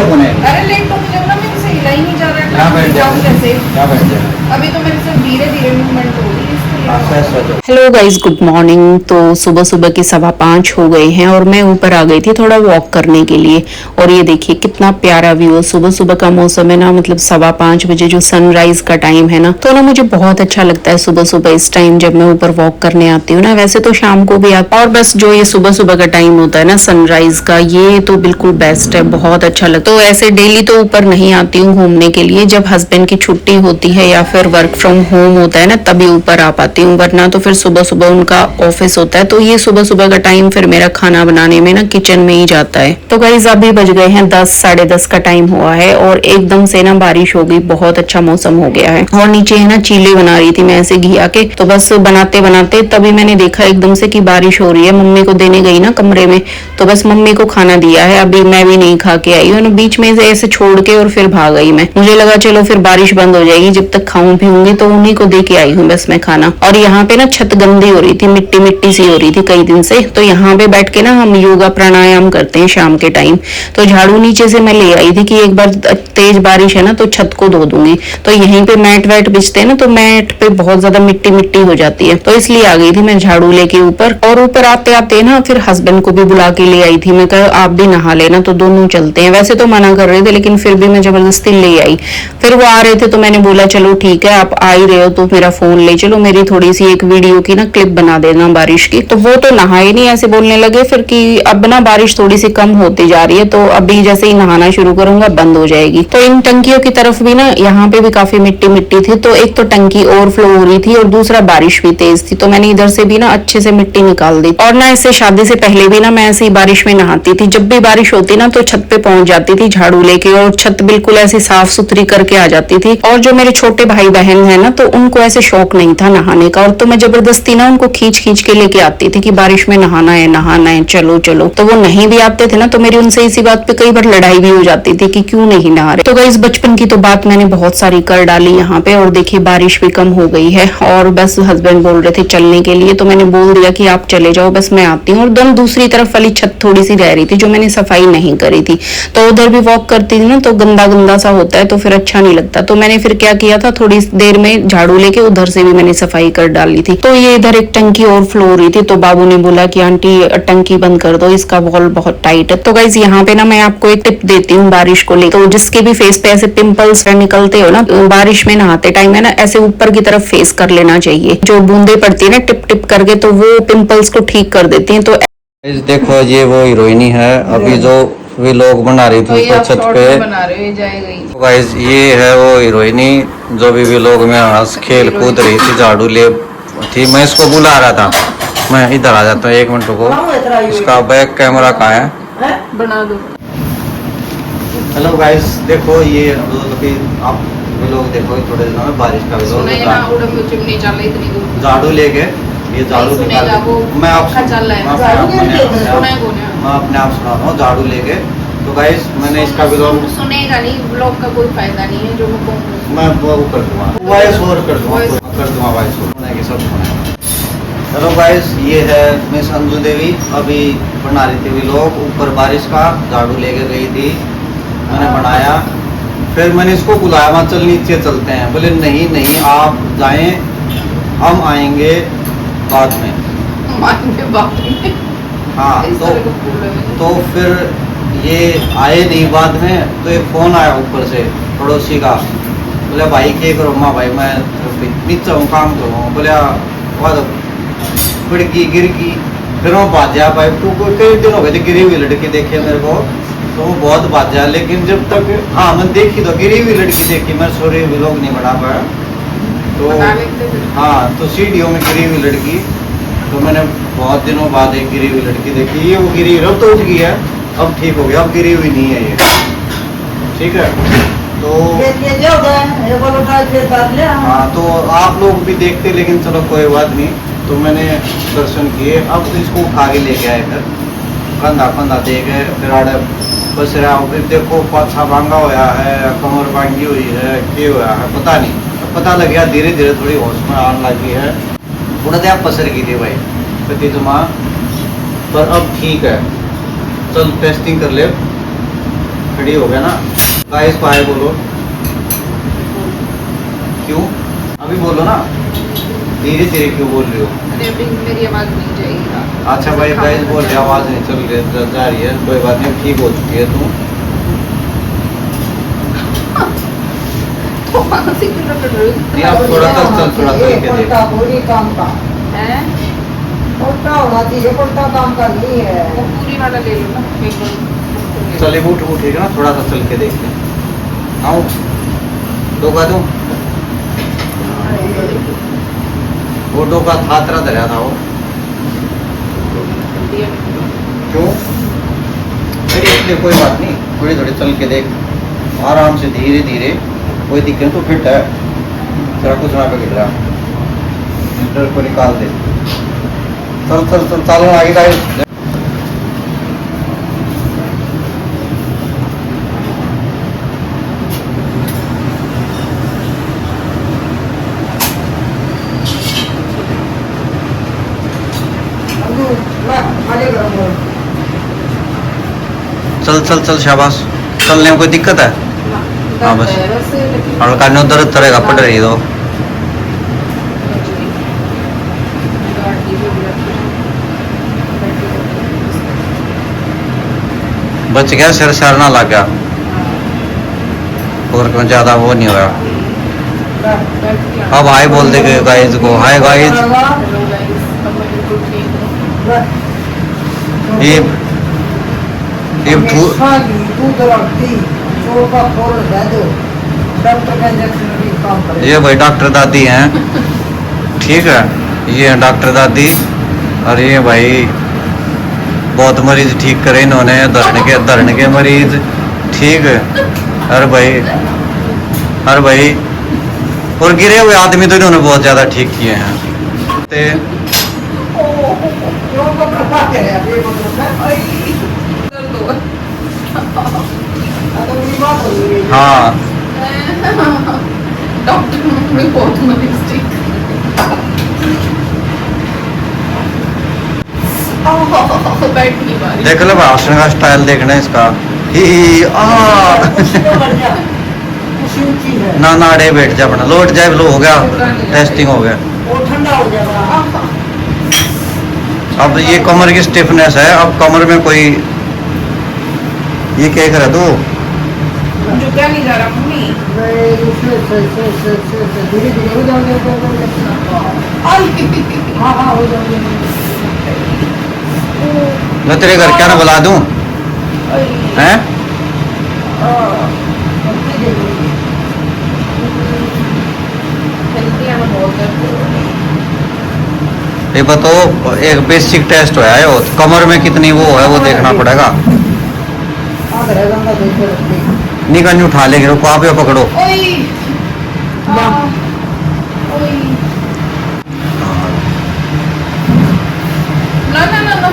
कौन है? अरे लेट तो मुझे ना मेरे से हिला ही नहीं जा रहा है। यहाँ बैठ जाऊँ जाओ। कैसे? क्या बैठ जाए? अभी तो मेरे से धीरे धीरे मूवमेंट हो रही है इसलिए। Hello guys, good morning. तो सुबह सुबह की 5:15 हो गए हैं और मैं ऊपर आ गई थी थोड़ा वॉक करने के लिए। और ये देखिए कितना प्यारा व्यू है, सुबह सुबह का मौसम है ना, मतलब 5:15 बजे जो सनराइज का टाइम है ना, तो ना मुझे बहुत अच्छा लगता है सुबह सुबह इस टाइम जब मैं ऊपर वॉक करने आती हूँ ना। वैसे तो शाम को भी आता, और बस जो ये सुबह सुबह का टाइम होता है ना सनराइज का, ये तो बिल्कुल बेस्ट है, बहुत अच्छा लगता है। तो ऐसे डेली तो ऊपर नहीं आती हूँ घूमने के लिए, जब हस्बैंड की छुट्टी होती है या फिर वर्क फ्रॉम होम होता है ना तभी ऊपर आ पाती हूँ, वरना तो फिर सुबह सुबह उनका ऑफिस होता है। तो ये सुबह सुबह का टाइम फिर मेरा खाना बनाने में ना किचन में ही जाता है। तो गाइस अभी बज गए हैं 10, 10:30 का टाइम हुआ है और एकदम से ना बारिश हो गई, बहुत अच्छा मौसम हो गया है। और नीचे है ना चीले बना रही थी मैं ऐसे घी आके, तो बस बनाते बनाते तभी मैंने देखा एकदम से कि बारिश हो रही है। मम्मी को देने गई ना कमरे में, तो बस मम्मी को खाना दिया है, अभी मैं भी नहीं खा के आई हूँ। बीच में से ऐसे छोड़ के और फिर भाग गई मैं, मुझे लगा चलो फिर बारिश बंद हो जाएगी, जब तक खाऊं पीऊंगी, तो उन्हीं को दे के आई हूँ बस मैं खाना। और यहाँ पे ना छत गंदी हो रही थी, मिट्टी मिट्टी सी हो रही थी कई दिन से, तो यहाँ पे बैठ के ना हम योगा प्राणायाम करते हैं शाम के टाइम। तो झाड़ू नीचे से मैं ले आई थी कि एक बार तेज बारिश है ना तो छत को धो दूंगी। तो यहीं पे मैट वैट बिछते हैं ना, तो मैट पे बहुत ज्यादा मिट्टी मिट्टी हो जाती है, तो इसलिए आ गई थी मैं झाड़ू लेके ऊपर। और ऊपर आते आते ना फिर हस्बैंड को भी बुला के ले आई थी, मैं कहा आप भी नहा लेना, तो दोनों चलते हैं। वैसे तो मना कर रहे थे लेकिन फिर भी मैं जबरदस्ती ले आई। फिर वो आ रहे थे तो मैंने बोला चलो ठीक है, आप आ ही रहे हो तो मेरा फोन ले चलो, मेरी थोड़ी सी एक वीडियो की ना क्लिप बना देना बारिश की। तो वो तो नहाए नहीं, ऐसे बोलने लगे फिर कि अब ना बारिश थोड़ी सी कम होती जा रही है, तो अभी जैसे ही नहाना शुरू करूंगा बंद हो जाएगी। तो इन टंकियों की तरफ भी ना यहाँ पे भी काफी मिट्टी मिट्टी थी, तो एक तो टंकी ओवरफ्लो हो रही थी और दूसरा बारिश भी तेज थी, तो मैंने इधर से भी ना अच्छे से मिट्टी निकाल दी। और ना इससे शादी से पहले भी ना मैं ऐसे ही बारिश में नहाती थी, जब भी बारिश होती ना तो छत पे पहुंच जाती थी झाड़ू लेके, और छत बिल्कुल ऐसी साफ सुथरी करके आ जाती थी। और जो मेरे छोटे भाई बहन है ना, तो उनको ऐसे शौक नहीं था नहाने का, और तो मैं जबरदस्ती ना उनको खींच खींच के लेके आती थी कि बारिश में नहाना है चलो चलो। तो वो नहीं भी आते थे ना, तो मेरी उनसे इसी बात पे कई बार लड़ाई भी हो जाती थी कि क्यों नहीं नहा रहे। तो गाइस बचपन की तो बात मैंने बहुत सारी कर डाली यहाँ पे, और देखिए बारिश भी कम हो गई है। और बस हस्बैंड बोल रहे थे चलने के लिए, तो मैंने बोल दिया कि आप चले जाओ, बस मैं आती हूँ। और दोनों दूसरी तरफ वाली छत थोड़ी सी रह रही थी जो मैंने सफाई नहीं करी थी, तो उधर भी वॉक करती थी ना तो गंदा गंदा सा होता है, तो फिर अच्छा नहीं लगता। तो मैंने फिर क्या किया था, थोड़ी देर में झाड़ू लेके उधर से भी मैंने सफाई कर डाली थी। तो ये इधर एक टंकी और फ्लो हो रही थी, तो बाबू ने बोला कि आंटी टंकी बंद कर दो, इसका वॉल बहुत टाइट है। तो गाइस यहाँ पे ना मैं आपको एक टिप देती हूँ बारिश को लेकर। तो जिसके भी फेस पे ऐसे पिंपल्स निकलते हो ना, तो बारिश में नहाते टाइम है ना ऐसे ऊपर की तरफ फेस कर लेना चाहिए, जो बूंदे पड़ती है ना टिप टिप करके, तो वो पिंपल्स को ठीक कर देती है। तो देखो ये वो हीरोइनी है, अभी जो वे लोग बना रही थी ऊपर छत पे। बना रहे हो, ये जाएगा ही। तो गाइस ये है वो हीरोइनी जो भी लोग में हंस खेल कूद रही थी, झाड़ू ले थी। मैं इसको बुला रहा था, मैं इधर आ जाता हूँ, 1 मिनट रुको। इसका बैक कैमरा कहाँ है? बना दो। हेलो गाइस, देखो ये अभी आप भी लोग देखो, थोड़े दिनों में बारिश का चिमनी चल रही इतनी दूर। झाड़ू लेके ये झाड़ू निकाल, मैं चल रहा है। मैं अपने आप सुना रहा हूँ झाड़ू लेके। तो गाइस मैंने इसका व्लॉग सुनेगा नहीं, व्लॉग का कोई फायदा नहीं है, जो मैं वो कर दूंगा, वॉइस ओवर कर दूंगा वॉइस ओवर सब सुनेगा। हेलो गाइस, ये है मिस अंजू देवी, अभी बना रही थी व्लॉग ऊपर बारिश का, झाड़ू लेके गई थी, मैंने बनाया। फिर मैंने इसको बुलाया, वहाँ चल नीचे चलते हैं, बोले नहीं नहीं आप जाएं, हम आएंगे बाद में। हाँ तो फिर ये आए नहीं बाद में, तो एक फ़ोन आया ऊपर से पड़ोसी का, बोले भाई क्या करो माँ, भाई मैं नीचे हूँ काम करूँ, बोले खिड़की गिर गई। फिर वो बाजा भाई, तू कोई कई दिन हो गए थे गिरी हुई लड़की देखे मेरे को, तो वो बहुत बाजा, लेकिन जब तक हाँ मैं देखी तो गिरी हुई लड़की देखी, मैं सॉरी व्लॉग नहीं बना पाया। तो हाँ तो सीढ़ियों में गिरी हुई लड़की, तो मैंने बहुत दिनों बाद एक गिरी हुई लड़की देखी। ये वो गिरी अब तो उठ गई है, अब ठीक हो गया, अब गिरी हुई नहीं है ये, ठीक है। तो हाँ तो आप लोग भी देखते, लेकिन चलो कोई बात नहीं। तो मैंने दर्शन किए, अब तो इसको उठा के लेके आए, फिर कंधा कंधा दे गए, फिर आड़े बस रहा। फिर देखो पाछा भांगा हुआ है, कमर भांगी हुई है, क्या हुआ है पता नहीं, पता लग गया धीरे धीरे थोड़ी होश में आने लगी है। थोड़ा देर पसर गई थी भाई पति जमा, पर अब ठीक है। चल टेस्टिंग कर ले, खड़ी हो गया ना गाइस बाय बोलो। क्यों अभी बोलो ना, धीरे धीरे क्यों बोल रही हो? अरे अभी मेरी आवाज नहीं जाएगी। अच्छा भाई गाइस बोल रही आवाज नहीं चल रही जा रही है, कोई बात नहीं ठीक हो चुकी है तू। तो वहाँ से क्यों रगड़ रही हो? नहीं अब थोड़ा सा चल थोड़ा चल के देख। पूरी काम का हैं? उल्टा होना चाहिए, उल्टा काम करनी है। वो पूरी वाला ले लो ना एक बार। चल एक उठेगा ना, थोड़ा सा चल के देखते हैं। आओ डोका दूं, वो डोका थातरा धरा था वो। क्यों अरे इसलिए कोई बात नहीं, थोड़ी थोड़ी चल के देख आराम से धीरे धीरे, कोई दिक्कत तो फिट है, तेरा कुछ ना पे गिर रहा, डर को निकाल दे। चल चल चल चलो आगे गाइस। चल चल चल शाबाश, चलने में कोई दिक्कत है? हाँ बस हल्का नहीं दर्द करेगा, पड़ रही है तो बच गया, सिर सर ना लग गया और क्यों ज्यादा वो नहीं होगा। अब हाय बोल दे गाइस को, हाय गाइस। ये ये भाई डॉक्टर दादी हैं, ठीक है, ये हैं डॉक्टर दादी। और ये भाई बहुत मरीज ठीक करे इन्होंने, धरण के मरीज, ठीक है। अरे भाई और गिरे हुए आदमी तो इन्होंने बहुत ज्यादा ठीक किए हैं। हाँ डॉक्टर में बहुत मरीज बैठ नहीं पा रही। देख लो भाषण का स्टाइल देखना इसका, ही ना ना अड़े बैठ जा, अपना लोट जाए, लो हो गया, टेस्टिंग हो गया। ठंडा हो जाएगा। अब ये कमर की स्टिफनेस है, अब कमर में कोई ये क्या कर तू? जो क्या नहीं जा रहा मम्मी। धीरे धीरे हो जाओगे। हाँ हाँ हो जाओगे। मैं तेरे घर क्या ना बुला दूं हैं? ये बताओ, एक बेसिक टेस्ट होया है, वो कमर में कितनी वो है वो देखना पड़ेगा। निकल नहीं उठा लेंगे, रुको आप ये पकड़ो। ना ना ना ना,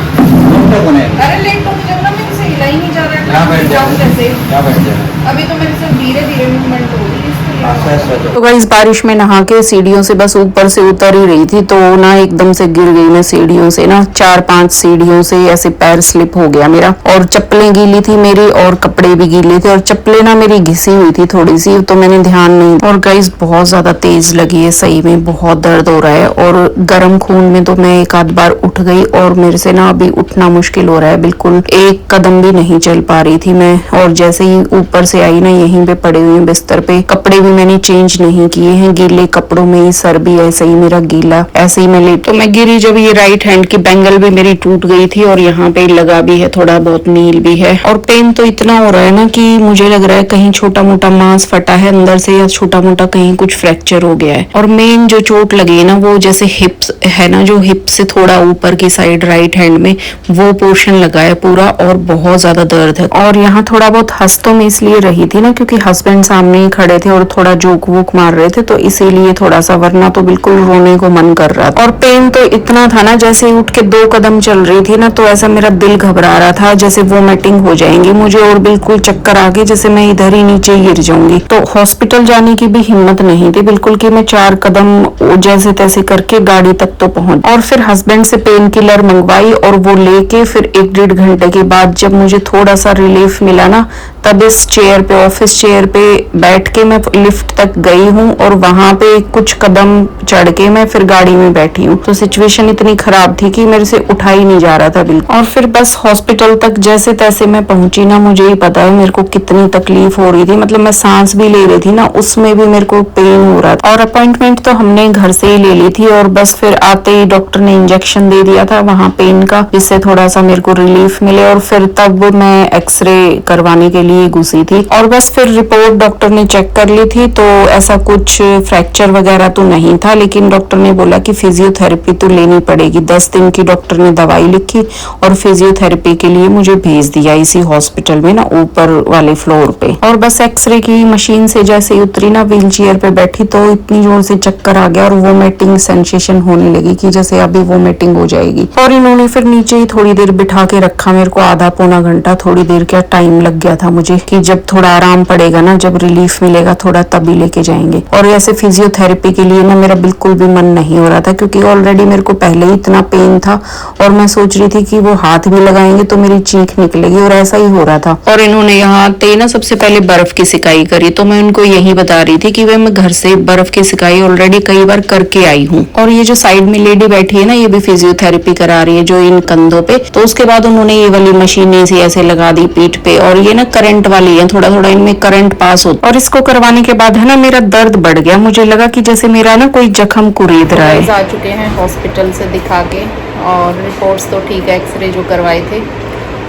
अरे लेट तो मुझे ना, मेरे से हिला ही नहीं जा रहा है। यहाँ बैठ जाओ, कैसे? यहाँ बैठ जाओ। अभी तो मेरे से धीरे धीरे मूवमेंट हो रही है, इसलिए तो गाइस बारिश में नहा के सीढ़ियों से बस ऊपर से उतर ही रही थी, तो ना एकदम से गिर गई मैं सीढ़ियों से ना, 4-5 सीढ़ियों से ऐसे पैर स्लिप हो गया मेरा, और चप्पलें गीली थी मेरी और कपड़े भी गीले थे, और चप्पलें ना मेरी घिसी हुई थी थोड़ी सी, तो मैंने ध्यान नहीं। और गाइस बहुत ज्यादा तेज लगी है, सही में बहुत दर्द हो रहा है, और गर्म खून में तो मैं एक आध बार उठ गई, और मेरे से ना अभी उठना मुश्किल हो रहा है, बिल्कुल एक कदम भी नहीं चल पा रही थी मैं। और जैसे ही ऊपर से आई ना, यहीं पे पड़े हुए बिस्तर पे, कपड़े भी मैंने चेंज नहीं किए हैं, गीले कपड़ों में ही, सर भी ऐसे ही मेरा गीला, ऐसे ही मैं लेट। तो मैं गिरी जब, ये राइट हैंड की बैंगल भी मेरी टूट गई थी, और यहाँ पे लगा भी है, थोड़ा बहुत नील भी है, और पेन तो इतना हो रहा है ना कि मुझे लग रहा है कहीं छोटा मोटा मांस फटा है अंदर से, या छोटा मोटा कहीं कुछ फ्रैक्चर हो गया है। और मेन जो चोट लगी है ना, वो जैसे हिप्स है ना, जो हिप से थोड़ा ऊपर की साइड राइट हैंड में वो पोर्शन लगा है पूरा, और बहुत ज्यादा दर्द है। और यहाँ थोड़ा बहुत हंस तो मैं इसलिए रही थी ना, क्योंकि हस्बैंड सामने ही खड़े थे, और थोड़ा जोक वोक मार रहे थे, तो इसीलिए थोड़ा सा, वरना तो बिल्कुल रोने को मन कर रहा था। और पेन तो इतना था ना, जैसे ही उठ के 2 कदम चल रही थी ना, तो ऐसा मेरा दिल घबरा रहा था जैसे वोमिटिंग हो जाएंगी मुझे, और बिल्कुल चक्कर आ गए जैसे मैं इधर ही नीचे गिर जाऊंगी। तो हॉस्पिटल जाने की भी हिम्मत नहीं थी बिल्कुल कि मैं 4 कदम जैसे तैसे करके गाड़ी तक तो पहुंच। और फिर हस्बैंड से पेन किलर मंगवाई, और वो लेके फिर 1-1.5 घंटे के बाद जब मुझे थोड़ा सा रिलीफ मिला ना, तब इस चेयर पे, ऑफिस चेयर पे बैठ के मैं लिफ्ट तक गई हूँ, और वहां पे कुछ कदम चढ़ के मैं फिर गाड़ी में बैठी हूँ। तो सिचुएशन इतनी खराब थी कि मेरे से उठा ही नहीं जा रहा था बिल्कुल। और फिर बस हॉस्पिटल तक जैसे तैसे मैं पहुंची ना, मुझे ही पता है मेरे को कितनी तकलीफ हो रही थी। मतलब मैं सांस भी ले रही थी ना, उसमें भी मेरे को पेन हो रहा था। और अपॉइंटमेंट तो हमने घर से ही ले ली थी, और बस फिर आते ही डॉक्टर ने इंजेक्शन दे दिया था वहां पेन का, जिससे थोड़ा सा मेरे को रिलीफ मिले। और फिर तब मैं एक्सरे करवाने के लिए घुसी थी, और बस फिर रिपोर्ट डॉक्टर ने चेक कर ली थी, तो ऐसा कुछ फ्रैक्चर वगैरह तो नहीं था, लेकिन डॉक्टर ने बोला कि फिजियोथेरेपी तो लेनी पड़ेगी। 10 दिन की डॉक्टर ने दवाई लिखी और फिजियोथेरेपी के लिए मुझे भेज दिया इसी हॉस्पिटल में ना, ऊपर वाले फ्लोर पे। और बस एक्सरे की मशीन से जैसे ही उतरी ना, व्हील चेयर पे बैठी, तो इतनी जोर से चक्कर आ गया और वोमिटिंग सेंसेशन होने लगी कि जैसे अभी वोमिटिंग हो जाएगी। और इन्होंने फिर नीचे ही थोड़ी देर बिठा के रखा मेरे को, आधा पौना घंटा, थोड़ी देर क्या टाइम लग गया था मुझे कि जब थोड़ा आराम पड़ेगा ना, जब रिलीफ मिलेगा थोड़ा, तभी लेके जाएंगे। और ऐसे फिजियोथेरेपी के लिए ना मेरा बिल्कुल भी मन नहीं हो रहा था, क्योंकि ऑलरेडी मेरे को पहले ही इतना पेन था, और मैं सोच रही थी कि वो हाथ भी लगाएंगे तो मेरी चीख निकलेगी, और ऐसा ही हो रहा था। और इन्होंने यहाँ आते ही ना सबसे पहले बर्फ की सिकाई करी, तो मैं उनको यही बता रही थी कि वे मैं घर से बर्फ की सिकाई ऑलरेडी कई बार करके आई हूँ। और ये जो साइड में लेडी बैठी है ना, ये भी फिजियोथेरेपी करा रही है, जो इन कंधों पे। तो उसके बाद उन्होंने ये वाली मशीन ऐसे ऐसे लगा दी पीठ पे, और ये ना करंट वाली है, थोड़ा थोड़ा इनमें करंट पास होता। और इसको करवाने के बाद है ना, मेरा दर्द बढ़ गया, मुझे लगा कि जैसे मेरा ना कोई जख्म कुरेद रहा है। आ चुके हैं हॉस्पिटल से दिखा के, और रिपोर्ट्स तो ठीक है, एक्सरे जो करवाए थे,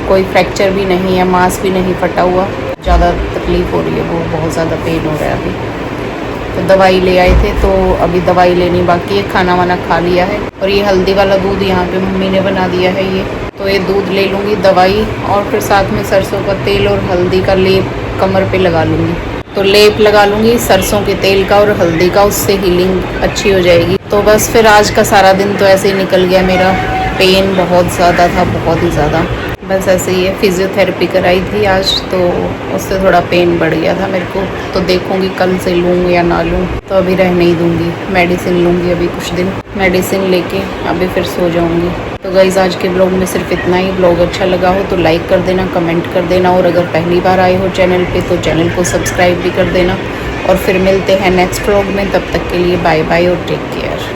कोई फ्रैक्चर भी नहीं है, मांस भी नहीं फटा हुआ। ज़्यादा तकलीफ हो रही है, वो बहुत ज़्यादा पेन हो रहा है अभी। तो दवाई ले आए थे, तो अभी दवाई लेनी बाकी है। खाना वाना खा लिया है, और ये हल्दी वाला दूध यहाँ पे मम्मी ने बना दिया है ये, तो ये दूध ले लूँगी, दवाई, और फिर साथ में सरसों का तेल और हल्दी का लेप कमर पे लगा लूँगी। तो लेप लगा लूँगी सरसों के तेल का और हल्दी का, उससे हीलिंग अच्छी हो जाएगी। तो बस फिर आज का सारा दिन तो ऐसे ही निकल गया मेरा। पेन बहुत ज़्यादा था, बहुत ही ज़्यादा। बस ऐसे ही है, फिजियोथेरेपी कराई थी आज, तो उससे थोड़ा पेन बढ़ गया था मेरे को। तो देखूंगी कल से लूँ या ना लूँ, तो अभी रहने ही दूंगी। मेडिसिन लूँगी अभी कुछ दिन, मेडिसिन लेके अभी फिर सो जाऊंगी। तो गाइस, आज के ब्लॉग में सिर्फ इतना ही। ब्लॉग अच्छा लगा हो तो लाइक कर देना, कमेंट कर देना, और अगर पहली बार आए हो चैनल पे तो चैनल को सब्सक्राइब भी कर देना। और फिर मिलते हैं नेक्स्ट ब्लॉग में, तब तक के लिए बाय बाय और टेक केयर।